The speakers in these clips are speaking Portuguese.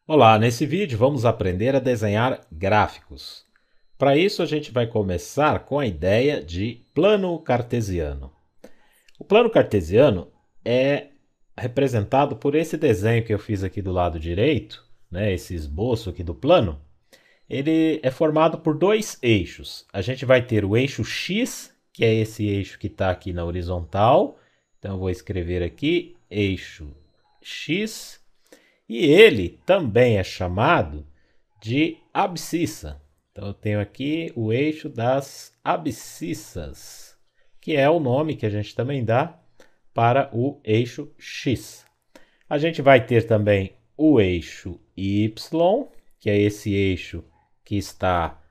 Olá, nesse vídeo vamos aprender a desenhar gráficos. Para isso a gente vai começar com a ideia de plano cartesiano. O plano cartesiano é representado por esse desenho que eu fiz aqui do lado direito, né, esse esboço aqui do plano. Ele é formado por dois eixos. A gente vai ter o eixo X, que é esse eixo que está aqui na horizontal. Então eu vou escrever aqui eixo X. E ele também é chamado de abscissa. Então eu tenho aqui o eixo das abscissas, que é o nome que a gente também dá para o eixo X. A gente vai ter também o eixo Y, que é esse eixo que está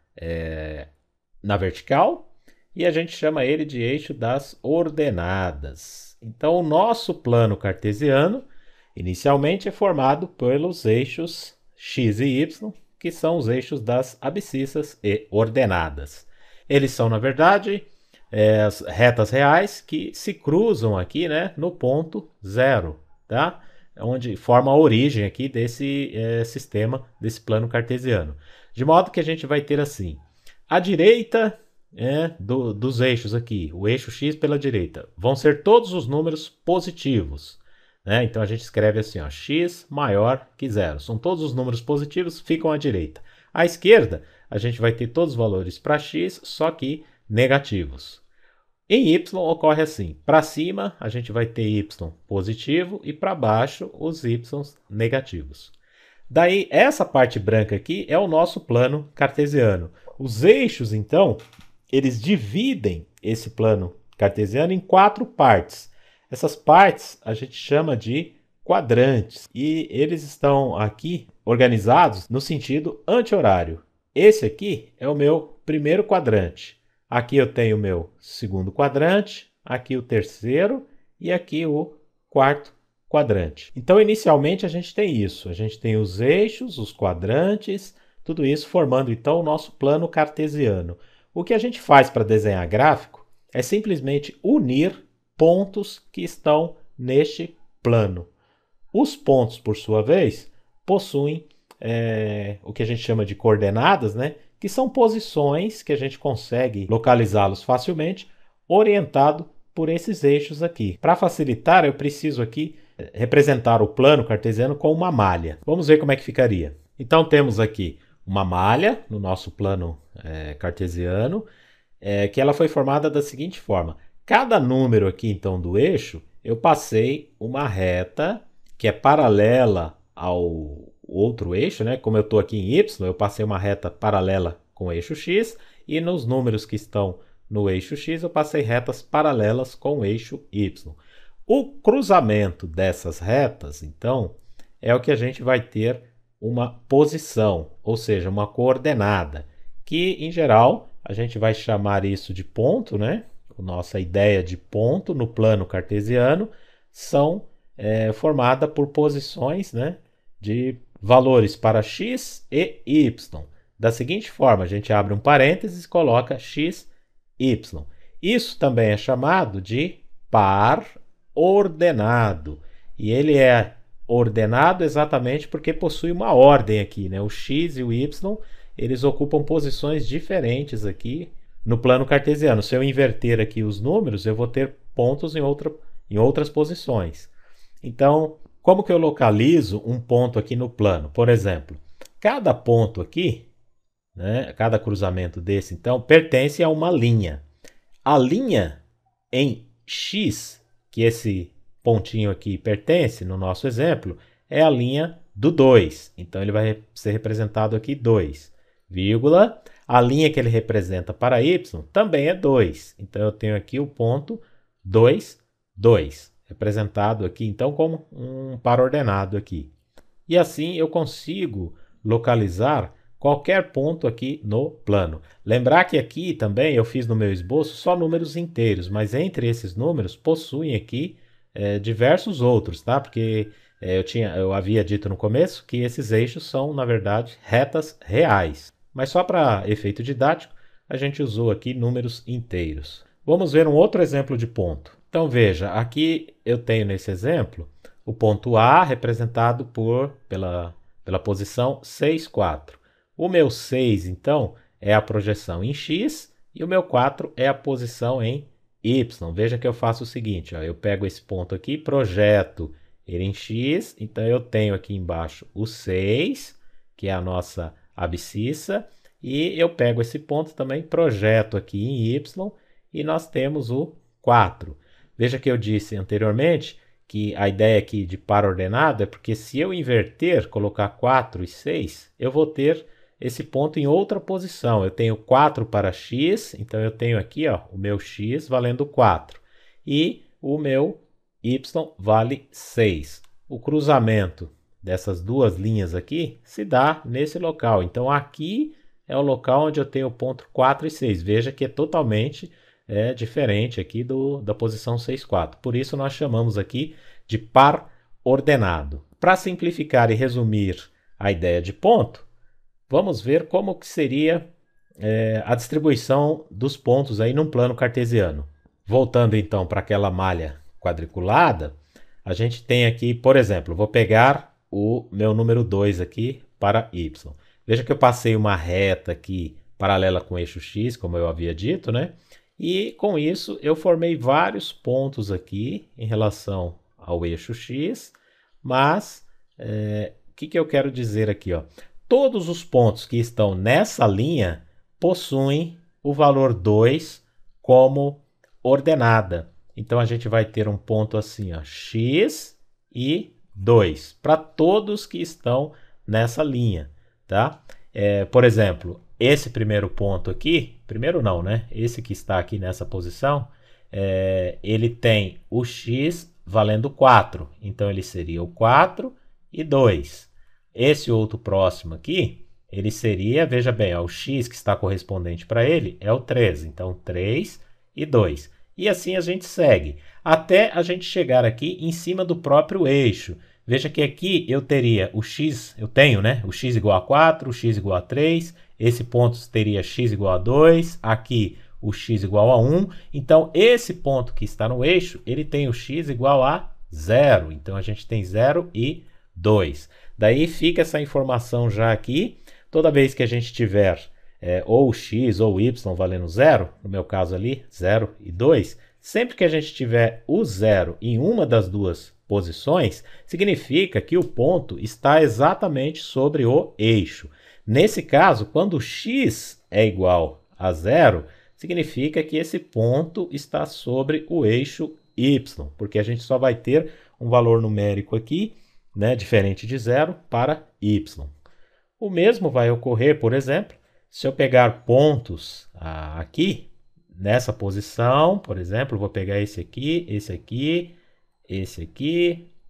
na vertical, e a gente chama ele de eixo das ordenadas. Então o nosso plano cartesiano inicialmente é formado pelos eixos x e y, que são os eixos das abscissas e ordenadas. Eles são, na verdade, as retas reais que se cruzam aqui, né, no ponto zero, tá? Onde forma a origem aqui desse sistema, desse plano cartesiano. De modo que a gente vai ter assim, à direita dos eixos aqui, o eixo x pela direita, vão ser todos os números positivos. Né? Então a gente escreve assim, ó, x maior que zero. São todos os números positivos, ficam à direita. À esquerda, a gente vai ter todos os valores para x, só que negativos. Em y ocorre assim, para cima a gente vai ter y positivo e para baixo os y negativos. Daí essa parte branca aqui é o nosso plano cartesiano. Os eixos, então, eles dividem esse plano cartesiano em quatro partes. Essas partes a gente chama de quadrantes e eles estão aqui organizados no sentido anti-horário. Esse aqui é o meu primeiro quadrante. Aqui eu tenho o meu segundo quadrante, aqui o terceiro e aqui o quarto quadrante. Então, inicialmente a gente tem isso. A gente tem os eixos, os quadrantes, tudo isso formando então o nosso plano cartesiano. O que a gente faz para desenhar gráfico é simplesmente unir pontos que estão neste plano. Os pontos, por sua vez, possuem o que a gente chama de coordenadas, né? Que são posições que a gente consegue localizá-los facilmente, orientado por esses eixos aqui. Para facilitar, eu preciso aqui representar o plano cartesiano com uma malha. Vamos ver como é que ficaria. Então temos aqui uma malha no nosso plano cartesiano, que ela foi formada da seguinte forma. Cada número aqui, então, do eixo, eu passei uma reta que é paralela ao outro eixo, né? Como eu estou aqui em Y, eu passei uma reta paralela com o eixo X, e nos números que estão no eixo X, eu passei retas paralelas com o eixo Y. O cruzamento dessas retas, então, é o que a gente vai ter uma posição, ou seja, uma coordenada, que, em geral, a gente vai chamar isso de ponto, né? Nossa ideia de ponto no plano cartesiano são formada por posições, né, de valores para x e y. Da seguinte forma, a gente abre um parênteses e coloca x, y. Isso também é chamado de par ordenado. E ele é ordenado exatamente porque possui uma ordem aqui, né? O x e o y, eles ocupam posições diferentes aqui no plano cartesiano. Se eu inverter aqui os números, eu vou ter pontos em outras posições. Então, como que eu localizo um ponto aqui no plano? Por exemplo, cada ponto aqui, né, cada cruzamento desse, então, pertence a uma linha. A linha em X, que esse pontinho aqui pertence, no nosso exemplo, é a linha do 2. Então, ele vai ser representado aqui 2, vírgula. A linha que ele representa para y também é 2. Então, eu tenho aqui o ponto 2, 2. Representado aqui, então, como um par ordenado aqui. E assim eu consigo localizar qualquer ponto aqui no plano. Lembrar que aqui também eu fiz no meu esboço só números inteiros, mas entre esses números possuem aqui diversos outros, tá? Porque eu havia dito no começo que esses eixos são, na verdade, retas reais. Mas só para efeito didático, a gente usou aqui números inteiros. Vamos ver um outro exemplo de ponto. Então veja, aqui eu tenho nesse exemplo o ponto A representado pela pela posição 6, 4. O meu 6, então, é a projeção em x e o meu 4 é a posição em y. Veja que eu faço o seguinte, ó, eu pego esse ponto aqui, projeto ele em x, então eu tenho aqui embaixo o 6, que é a nossa abscissa, e eu pego esse ponto também, projeto aqui em y, e nós temos o 4. Veja que eu disse anteriormente que a ideia aqui de par ordenado é porque se eu inverter, colocar 4 e 6, eu vou ter esse ponto em outra posição. Eu tenho 4 para x, então eu tenho aqui ó, o meu x valendo 4. E o meu y vale 6. O cruzamento dessas duas linhas aqui se dá nesse local. Então aqui é o local onde eu tenho o ponto 4 e 6. Veja que é totalmente diferente aqui da posição 6, 4. Por isso nós chamamos aqui de par ordenado. Para simplificar e resumir a ideia de ponto, vamos ver como que seria a distribuição dos pontos aí num plano cartesiano. Voltando então para aquela malha quadriculada, a gente tem aqui, por exemplo, vou pegar o meu número 2 aqui para y. Veja que eu passei uma reta aqui paralela com o eixo x, como eu havia dito, né? E com isso eu formei vários pontos aqui em relação ao eixo x, mas o que eu quero dizer aqui? Ó? Todos os pontos que estão nessa linha possuem o valor 2 como ordenada. Então a gente vai ter um ponto assim, ó, x e 2, para todos que estão nessa linha. Tá? Por exemplo, esse primeiro ponto aqui, primeiro não, né? Esse que está aqui nessa posição, ele tem o x valendo 4. Então ele seria o 4 e 2. Esse outro próximo aqui, ele seria, veja bem, ó, o x que está correspondente para ele é o 3. Então 3 e 2. E assim a gente segue, até a gente chegar aqui em cima do próprio eixo. Veja que aqui eu teria o x, eu tenho, né? O x igual a 4, o x igual a 3, esse ponto teria x igual a 2, aqui o x igual a 1. Então, esse ponto que está no eixo, ele tem o x igual a 0. Então, a gente tem 0 e 2. Daí fica essa informação já aqui. Toda vez que a gente tiver ou o x ou o y valendo 0, no meu caso ali, 0 e 2, sempre que a gente tiver o 0 em uma das duas posições, significa que o ponto está exatamente sobre o eixo. Nesse caso, quando x é igual a 0, significa que esse ponto está sobre o eixo y, porque a gente só vai ter um valor numérico aqui, né, diferente de 0 para y. O mesmo vai ocorrer, por exemplo, se eu pegar pontos aqui, nessa posição, por exemplo, vou pegar esse aqui,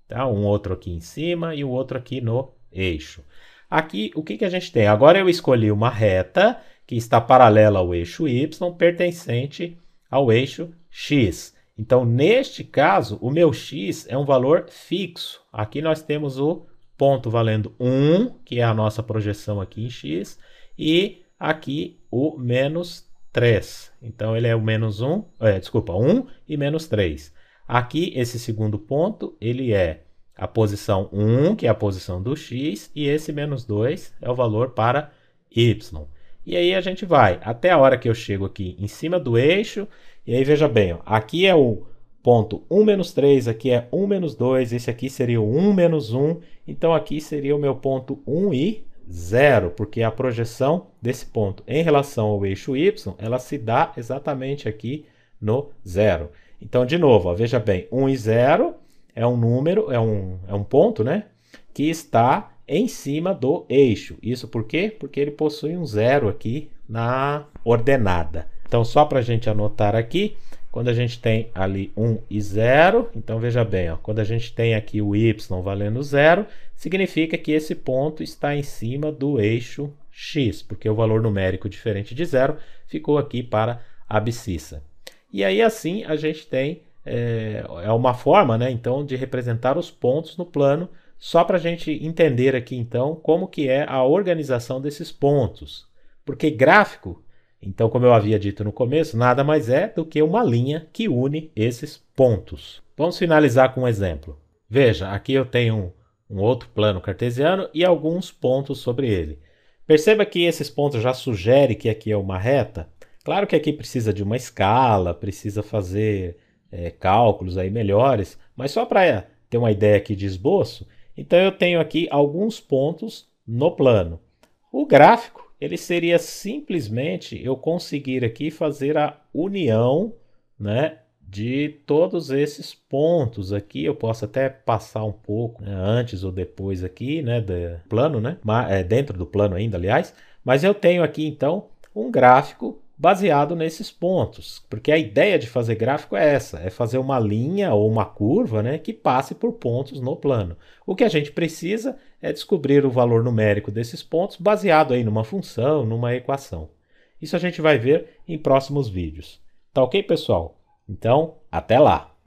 tá? Um outro aqui em cima e o outro aqui no eixo. Aqui, o que a gente tem? Agora eu escolhi uma reta que está paralela ao eixo y, pertencente ao eixo x. Então, neste caso, o meu x é um valor fixo. Aqui nós temos o ponto valendo 1, que é a nossa projeção aqui em x, e aqui o menos 3. Então, ele é o menos 1, 1 e menos 3. Aqui, esse segundo ponto, ele é a posição 1, que é a posição do x, e esse menos 2 é o valor para y. E aí a gente vai até a hora que eu chego aqui em cima do eixo, e aí veja bem, ó, aqui é o ponto 1 menos 3, aqui é 1 menos 2, esse aqui seria o 1 menos 1, então aqui seria o meu ponto 1 e 0, porque a projeção desse ponto em relação ao eixo y, ela se dá exatamente aqui no 0. Então, de novo, ó, veja bem, 1 e 0 é um número, é um ponto, né, que está em cima do eixo. Isso por quê? Porque ele possui um 0 aqui na ordenada. Então, só para a gente anotar aqui, quando a gente tem ali 1 e 0, então veja bem, ó, quando a gente tem aqui o y valendo 0, significa que esse ponto está em cima do eixo x, porque o valor numérico diferente de 0 ficou aqui para a abscissa. E aí assim a gente tem uma forma, né, então, de representar os pontos no plano, só para a gente entender aqui então como que é a organização desses pontos. Porque gráfico, então, como eu havia dito no começo, nada mais é do que uma linha que une esses pontos. Vamos finalizar com um exemplo. Veja, aqui eu tenho um outro plano cartesiano e alguns pontos sobre ele. Perceba que esses pontos já sugerem que aqui é uma reta. Claro que aqui precisa de uma escala, precisa fazer cálculos aí melhores, mas só para ter uma ideia aqui de esboço, então eu tenho aqui alguns pontos no plano. O gráfico, ele seria simplesmente eu conseguir aqui fazer a união, né, de todos esses pontos aqui. Eu posso até passar um pouco, né, antes ou depois aqui, né, do plano, né, dentro do plano ainda, aliás, mas eu tenho aqui então um gráfico baseado nesses pontos, porque a ideia de fazer gráfico é essa, é fazer uma linha ou uma curva, né, que passe por pontos no plano. O que a gente precisa é descobrir o valor numérico desses pontos baseado aí numa função, numa equação. Isso a gente vai ver em próximos vídeos. Tá ok, pessoal? Então, até lá!